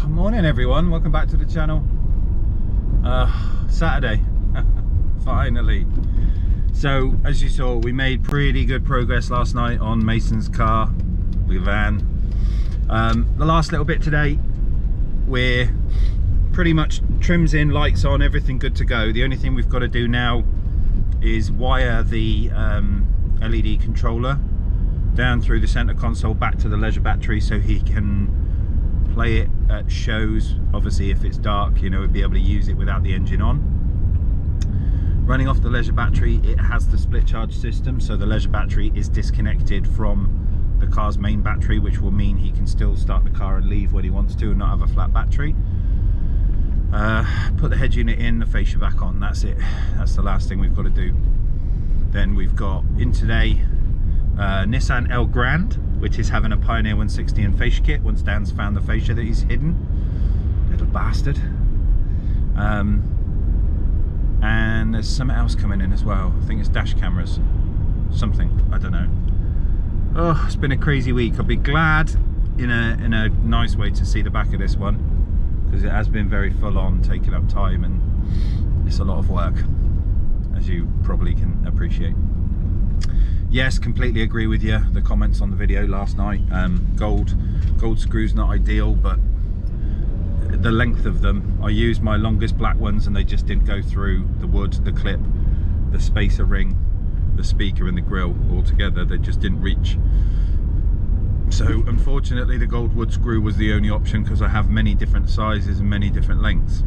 Morning everyone, welcome back to the channel. Saturday, finally. So as you saw, we made pretty good progress last night on Mason's car, the van. The last little bit today, we're pretty much trims in, lights on, everything good to go. The only thing we've got to do now is wire the LED controller down through the center console back to the leisure battery so he can play it at shows. Obviously if it's dark, you know, we'd be able to use it without the engine on. Running off the leisure battery, it has the split charge system, so the leisure battery is disconnected from the car's main battery, which will mean he can still start the car and leave when he wants to and not have a flat battery. Put the head unit in, the fascia back on, that's it. That's the last thing we've got to do. Then we've got in today Nissan Elgrand, which is having a Pioneer 160 and fascia kit once Dan's found the fascia that he's hidden. Little bastard. And there's something else coming in as well. I think it's dash cameras. Something, I don't know. Oh, it's been a crazy week. I'll be glad in a nice way to see the back of this one, because it has been very full on, taking up time, and it's a lot of work, as you probably can appreciate. Yes, completely agree with you. The comments on the video last night, gold screws not ideal, but the length of them, I used my longest black ones and they just didn't go through the wood, the clip, the spacer ring, the speaker and the grill all together. They just didn't reach. So unfortunately the gold wood screw was the only option, because I have many different sizes and many different lengths.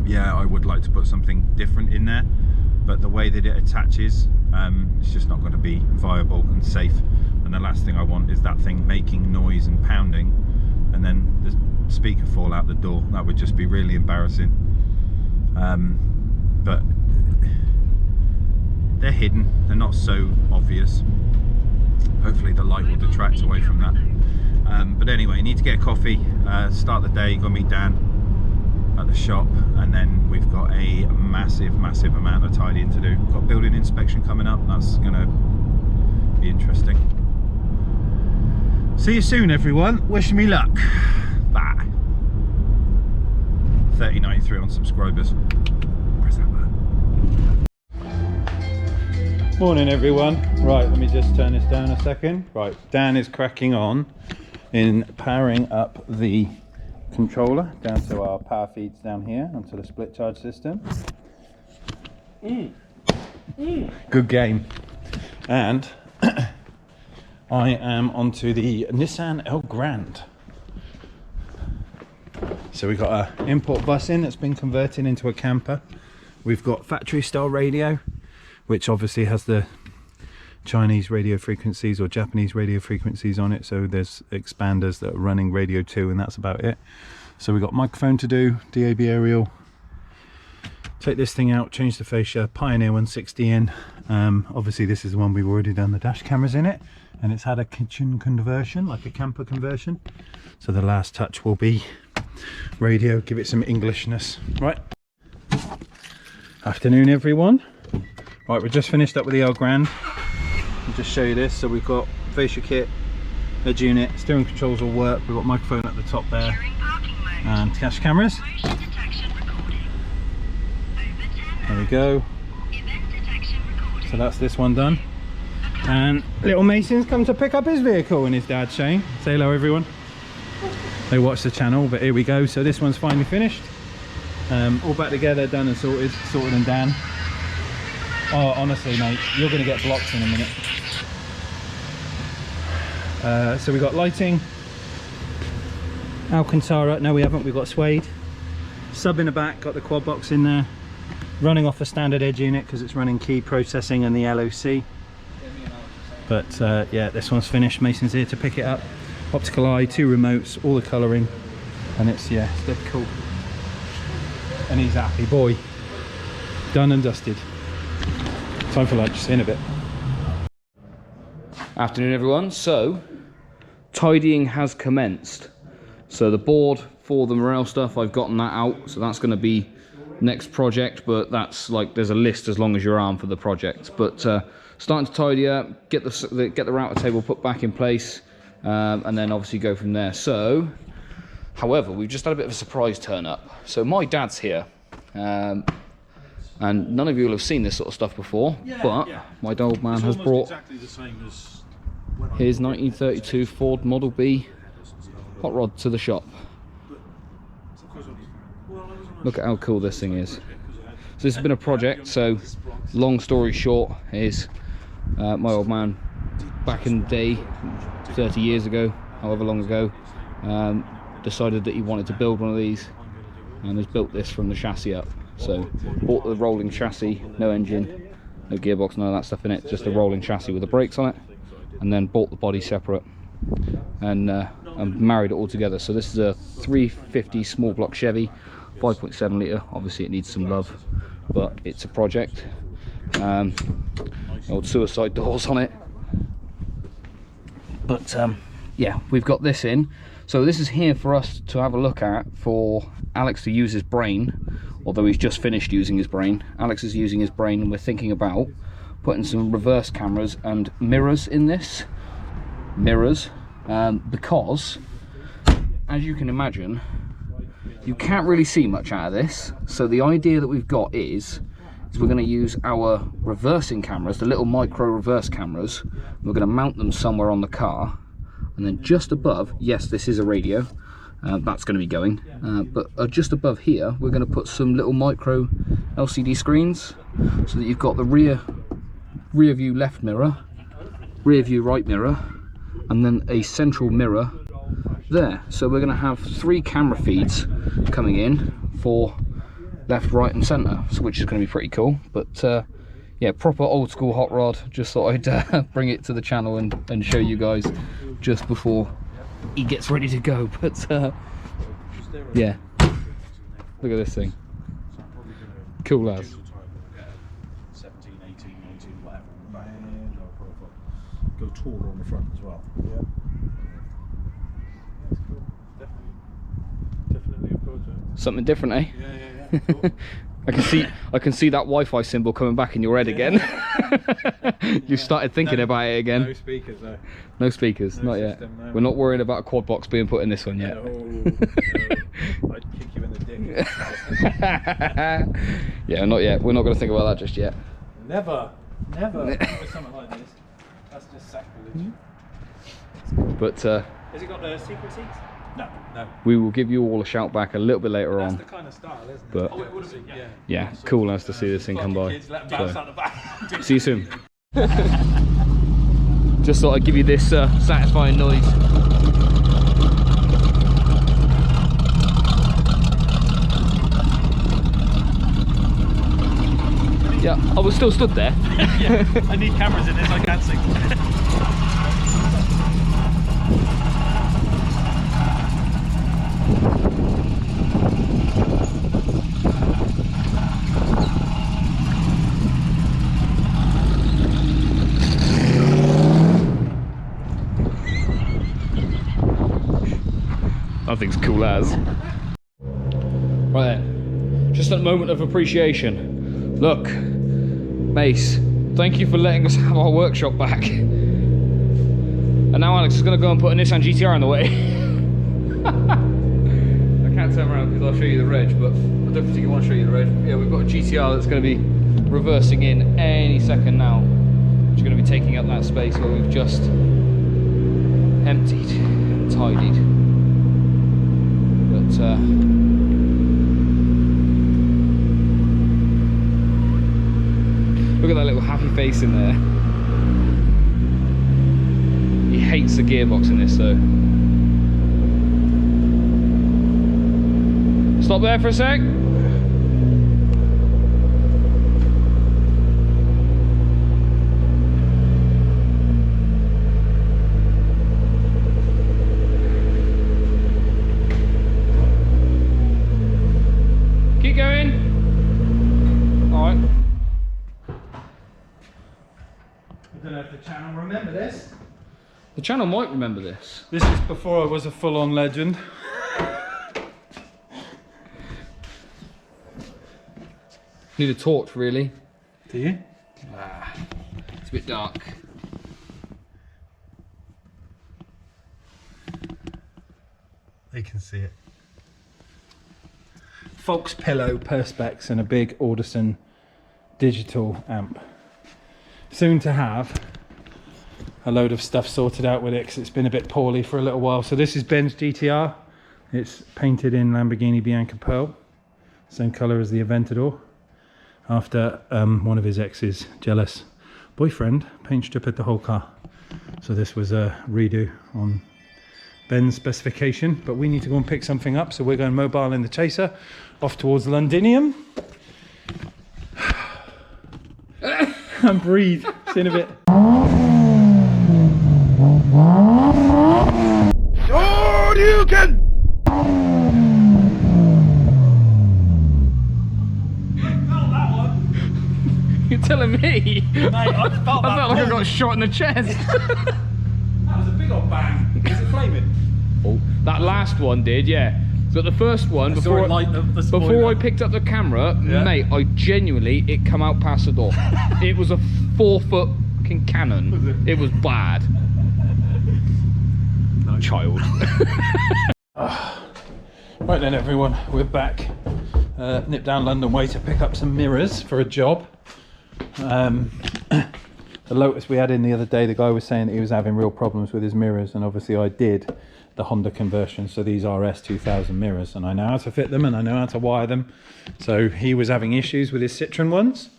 Yeah, I would like to put something different in there, but the way that it attaches, it's just not going to be viable and safe. And the last thing I want is that thing making noise and pounding and then the speaker fall out the door. That would just be really embarrassing. But they're hidden, they're not so obvious. Hopefully the light will detract away from that. But anyway, you need to get a coffee, start the day, go meet Dan at the shop, and then we've got a massive amount of tidying to do. Got building inspection coming up, that's gonna be interesting. See you soon everyone, wish me luck. Bye. 3093 on subscribers. Press that button. Morning everyone. Right, let me just turn this down a second. Right, Dan is cracking on in powering up the controller down to our power feeds down here onto the split charge system. Good game. And I am onto the Nissan Elgrand. So we've got an import bus in that's been converted into a camper. We've got factory style radio, which obviously has the Chinese radio frequencies or Japanese radio frequencies on it, so there's expanders that are running radio 2 and that's about it. So we've got microphone to do, DAB aerial, take this thing out, change the fascia, Pioneer 160 in. Obviously this is the one we've already done the dash cameras in it, and it's had a kitchen conversion, like a camper conversion. So the last touch will be radio, give it some Englishness. Right, afternoon everyone. Right, we've just finished up with the Elgrand. I'll just show you this. So we've got fascia kit, edge unit, steering controls all work. We've got microphone at the top there and dash cameras. There we go. So that's this one done. And little Mason's come to pick up his vehicle and his dad Shane. Say hello everyone. They watch the channel, but here we go. So this one's finally finished. All back together, done and sorted and done. Oh, honestly, mate, you're going to get blocked in a minute. So we've got lighting, Alcantara. No, we haven't. We've got suede. Sub in the back, got the quad box in there. Running off a standard edge unit because it's running key processing and the LOC. But yeah, this one's finished. Mason's here to pick it up. Optical eye, 2 remotes, all the colouring, and it's, yeah, it's dead cool. And he's a happy boy. Done and dusted. Time for lunch, see you in a bit. Afternoon everyone. So tidying has commenced. So the board for the morale stuff, I've gotten that out, so that's going to be next project, but that's like, there's a list as long as your arm for the project. But starting to tidy up, get the router table put back in place, and then obviously go from there. So However, we've just had a bit of a surprise turn up. So my dad's here, and none of you will have seen this sort of stuff before, but my old man has brought exactly the same as his 1932 Ford Model B hot rod to the shop. Look at how cool this thing is. So this has been a project, so long story short is my old man back in the day, 30 years ago, however long ago, decided that he wanted to build one of these and has built this from the chassis up. So bought the rolling chassis, no engine, no gearbox, none of that stuff in it, just a rolling chassis with the brakes on it, and then bought the body separate and married it all together. So this is a 350 small block Chevy, 5.7 litre. Obviously it needs some love, but it's a project. Old suicide doors on it, but yeah, we've got this in. So this is here for us to have a look at, for Alex to use his brain, although he's just finished using his brain. Alex is using his brain, and we're thinking about putting some reverse cameras and mirrors in this. Mirrors, because as you can imagine, you can't really see much out of this. So the idea that we've got is we're going to use our reversing cameras, the little micro reverse cameras, and we're going to mount them somewhere on the car, and then just above, yes, this is a radio, that's going to be going, but just above here we're going to put some little micro LCD screens, so that you've got the rear view left mirror, rear view right mirror, and then a central mirror there. So we're going to have 3 camera feeds coming in for left, right and centre, which is going to be pretty cool. But yeah, proper old school hot rod. Just thought I'd bring it to the channel and show you guys just before he gets ready to go. But yeah, look at this thing, cool as. 17, 18, 19, whatever on the back. Go taller on the front as well. Yeah. That's cool. Definitely a project. Something different, eh? Yeah. Cool. I can see that Wi-Fi symbol coming back in your head again. You started thinking about it again. No speakers though. No speakers, No not system, yet. no. We're not worried about a quad box being put in this one yet. No. I'd kick you in the dick. Yeah, not yet. We're not going to think about that just yet. Never for something like this. That's just sacrilege. But Has it got the secret seats? No. we will give you all a shout back a little bit later That's on. the kind of style, isn't it? But Oh, it would have been, yeah. yeah, cool as to see this thing come by. Kids, let them bounce So, out the back. see you soon. Just thought I'd give you this satisfying noise. Yeah, I was still stood there. Yeah, I need cameras in this, I can't sing. That thing's cool as. Right then, just a moment of appreciation. Look, Mace, thank you for letting us have our workshop back. And now Alex is going to go and put a Nissan GTR in the way. I can't turn around because I'll show you the reg, but I don't particularly want to show you the reg. Yeah, we've got a GTR that's going to be reversing in any second now, which is going to be taking up that space where we've just emptied, tidied. But look at that little happy face in there. He hates the gearbox in this though. Stop there for a sec. Keep going. All right. I don't know if the channel remember this. The channel might remember this. This is before I was a full-on legend. Need a torch, really. Do you? It's a bit dark. They can see it. Fox Pillow Perspex and a big Audison digital amp. Soon to have a load of stuff sorted out with it because it's been a bit poorly for a little while. So this is Ben's GTR. It's painted in Lamborghini Bianca Pearl, same colour as the Aventador, after one of his ex's jealous boyfriend paint stripped the whole car. So this was a redo on Ben's specification, but we need to go and pick something up, so we're going mobile in the Chaser off towards Londinium. And breathe. See you in a bit. Oh, you can! You're telling me? Mate, I felt I felt like I got shot in the chest. That was a big old bang. Is it flaming? Oh, that last one did, yeah. So the first one, before I picked up the camera, Yeah. mate, I genuinely, it come out past the door. It was a 4-foot fucking cannon. It was bad. No. Child. Right then everyone, we're back. Nip down London Way to pick up some mirrors for a job. The Lotus we had in the other day, the guy was saying that he was having real problems with his mirrors, and obviously I did the Honda conversion, so these are S2000 mirrors, and I know how to fit them and I know how to wire them. So he was having issues with his Citroen ones,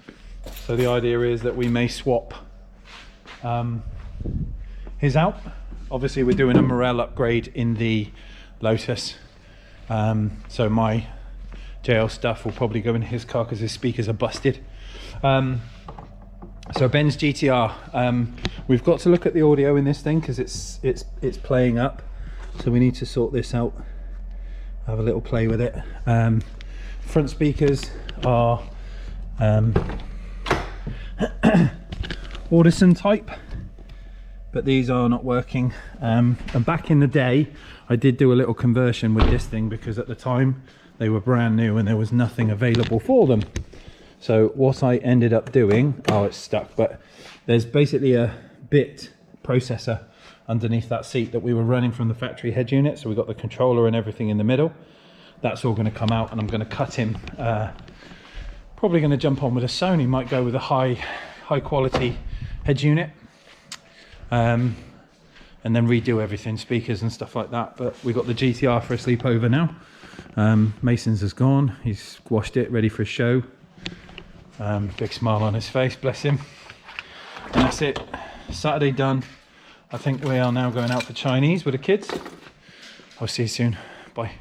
so the idea is that we may swap his out. Obviously we're doing a Morel upgrade in the Lotus, so my JL stuff will probably go in his car because his speakers are busted. So Ben's GTR, we've got to look at the audio in this thing because it's playing up, so we need to sort this out, have a little play with it. Front speakers are Audison type, but these are not working. And back in the day I did do a little conversion with this thing because at the time they were brand new and there was nothing available for them. So what I ended up doing, oh it's stuck, but there's basically a bit processor underneath that seat that we were running from the factory head unit, so we got the controller and everything in the middle. That's all going to come out and I'm going to cut him, probably going to jump on with a Sony, might go with a high quality head unit, and then redo everything, speakers and stuff like that. But we got the GTR for a sleepover now. Mason's has gone, he's washed it, ready for a show. Big smile on his face, bless him. And that's it, Saturday done. I think we are now going out for Chinese with the kids. I'll see you soon, bye.